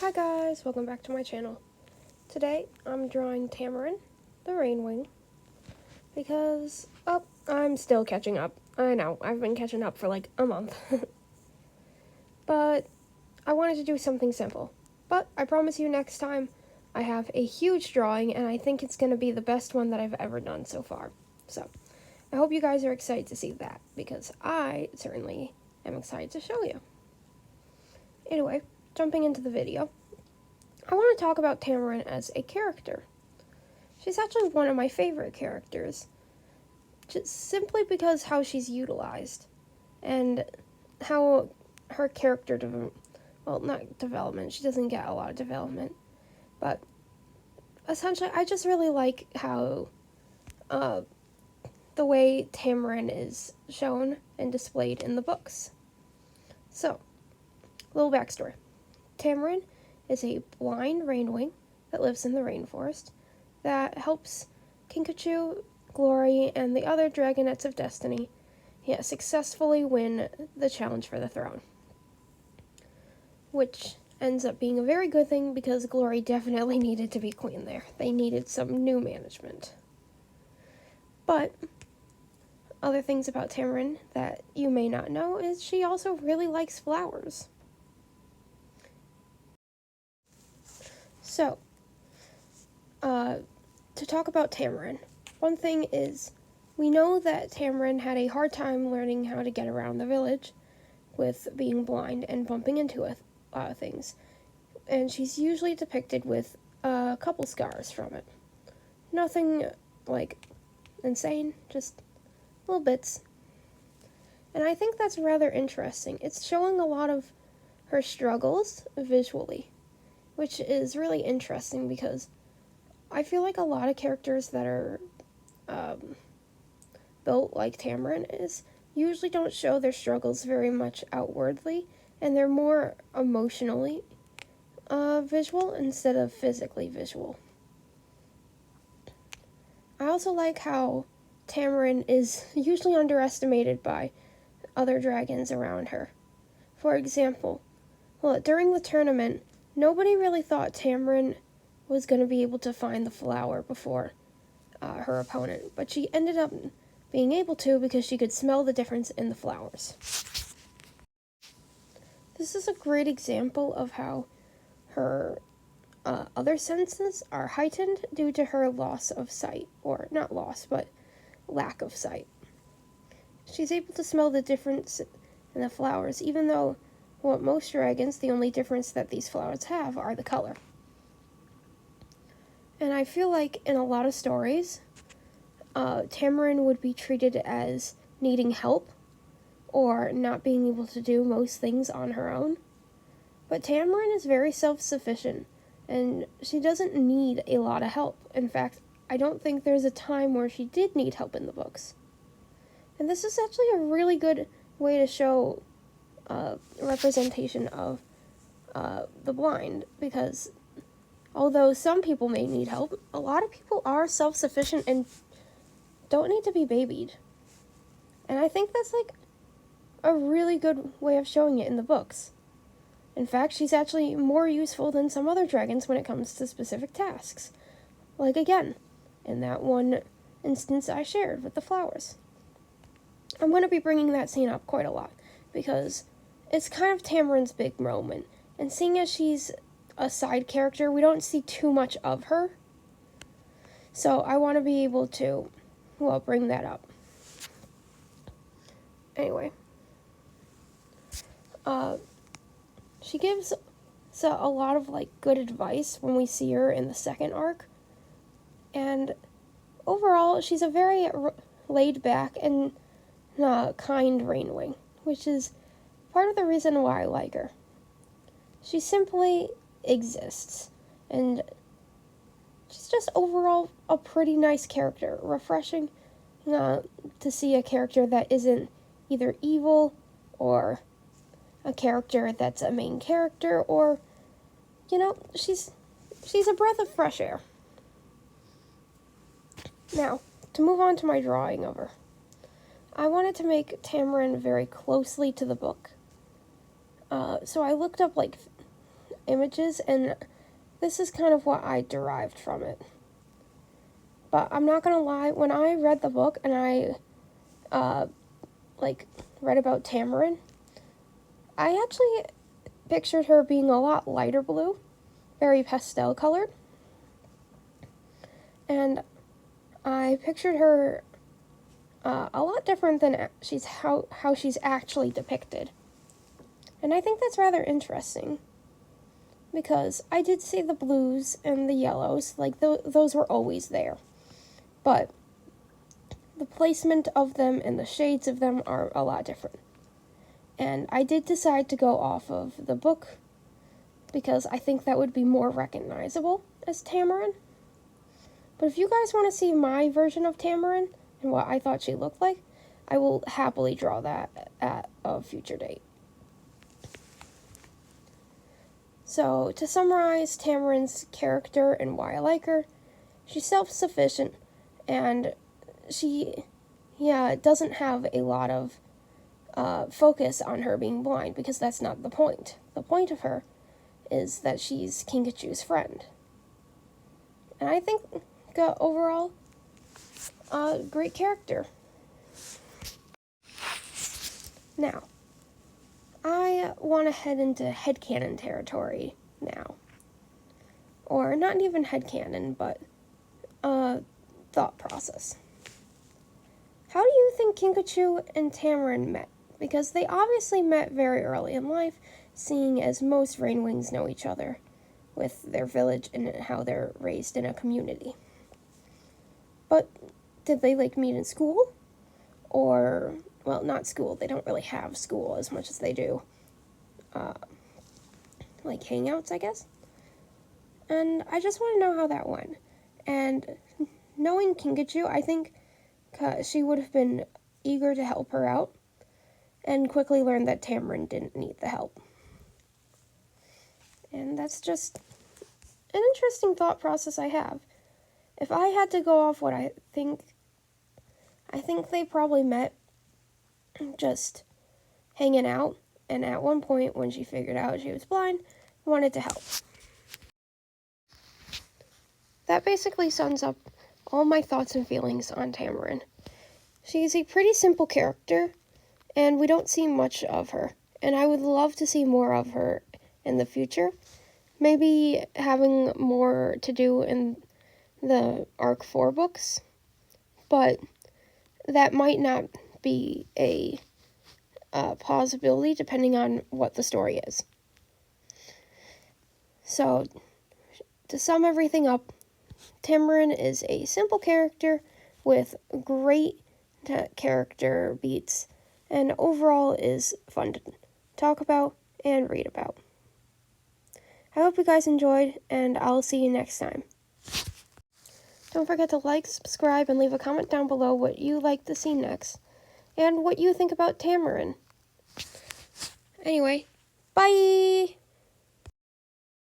Hi guys, welcome back to my channel. Today I'm drawing Tamarin, the Rainwing, because, I'm still catching up. I know, I've been catching up for like a month. But I wanted to do something simple. But I promise you next time I have a huge drawing and I think it's going to be the best one that I've ever done so far. So, I hope you guys are excited to see that, because I certainly am excited to show you. Anyway, jumping into the video, I want to talk about Tamarin as a character. She's actually one of my favorite characters, just simply because how she's utilized and how her character not development, she doesn't get a lot of development, but essentially I just really like how the way Tamarin is shown and displayed in the books. So, little backstory. Tamarin is a blind rainwing that lives in the rainforest that helps Kinkachu, Glory, and the other Dragonettes of Destiny successfully win the challenge for the throne. Which ends up being a very good thing because Glory definitely needed to be queen there. They needed some new management. But other things about Tamarin that you may not know is she also really likes flowers. So, to talk about Tamarin, one thing is, we know that Tamarin had a hard time learning how to get around the village with being blind and bumping into things, and she's usually depicted with a couple scars from it. Nothing, like, insane, just little bits. And I think that's rather interesting. It's showing a lot of her struggles visually, which is really interesting because I feel like a lot of characters that are built like Tamarin is usually don't show their struggles very much outwardly, and they're more emotionally visual instead of physically visual. I also like how Tamarin is usually underestimated by other dragons around her. For example, during the tournament, nobody really thought Tamarin was going to be able to find the flower before her opponent, but she ended up being able to because she could smell the difference in the flowers. This is a great example of how her other senses are heightened due to her loss of sight, or not loss, but lack of sight. She's able to smell the difference in the flowers, even though most dragons, the only difference that these flowers have are the color. And I feel like in a lot of stories, Tamarin would be treated as needing help or not being able to do most things on her own. But Tamarin is very self-sufficient, and she doesn't need a lot of help. In fact, I don't think there's a time where she did need help in the books. And this is actually a really good way to show representation of the blind, because although some people may need help, a lot of people are self-sufficient and don't need to be babied. And I think that's like a really good way of showing it in the books. In fact, she's actually more useful than some other dragons when it comes to specific tasks. Like again, in that one instance I shared with the flowers. I'm going to be bringing that scene up quite a lot, because it's kind of Tamarin's big moment, and seeing as she's a side character, we don't see too much of her. So I want to be able to, bring that up. Anyway. She gives a lot of, good advice when we see her in the second arc. And overall, she's a very laid-back and kind Rainwing, which is part of the reason why I like her. She simply exists, and she's just overall a pretty nice character. Refreshing to see a character that isn't either evil or a character that's a main character, or, she's a breath of fresh air. Now, to move on to my drawing of her, I wanted to make Tamarin very closely to the book. So I looked up, images, and this is kind of what I derived from it. But I'm not gonna lie, when I read the book and I read about Tamarin, I actually pictured her being a lot lighter blue, very pastel colored, and I pictured her a lot different than how she's actually depicted. And I think that's rather interesting, because I did see the blues and the yellows, like those were always there. But the placement of them and the shades of them are a lot different. And I did decide to go off of the book because I think that would be more recognizable as Tamarin. But if you guys want to see my version of Tamarin and what I thought she looked like, I will happily draw that at a future date. So, to summarize Tamarin's character and why I like her, she's self-sufficient, and she doesn't have a lot of focus on her being blind, because that's not the point. The point of her is that she's Kinkachu's friend. And I think overall, great character. Now, I want to head into headcanon territory now. Or not even headcanon, but thought process. How do you think Kinkachu and Tamarin met? Because they obviously met very early in life, seeing as most Rainwings know each other with their village and how they're raised in a community. But did they meet in school? Or, well, not school, they don't really have school as much as they do hangouts, I guess. And I just want to know how that went. And knowing Kinkachu, I think she would have been eager to help her out, and quickly learned that Tamarin didn't need the help. And that's just an interesting thought process I have. If I had to go off what I think they probably met just hanging out, and at one point when she figured out she was blind, wanted to help. That basically sums up all my thoughts and feelings on Tamarin. She's a pretty simple character, and we don't see much of her, and I would love to see more of her in the future. Maybe having more to do in the Arc 4 books, but that might not be a possibility depending on what the story is. So, to sum everything up, Tamarin is a simple character with great character beats, and overall is fun to talk about and read about. I hope you guys enjoyed, and I'll see you next time. Don't forget to like, subscribe, and leave a comment down below what you'd like to see next, and what you think about Tamarin. Anyway, bye!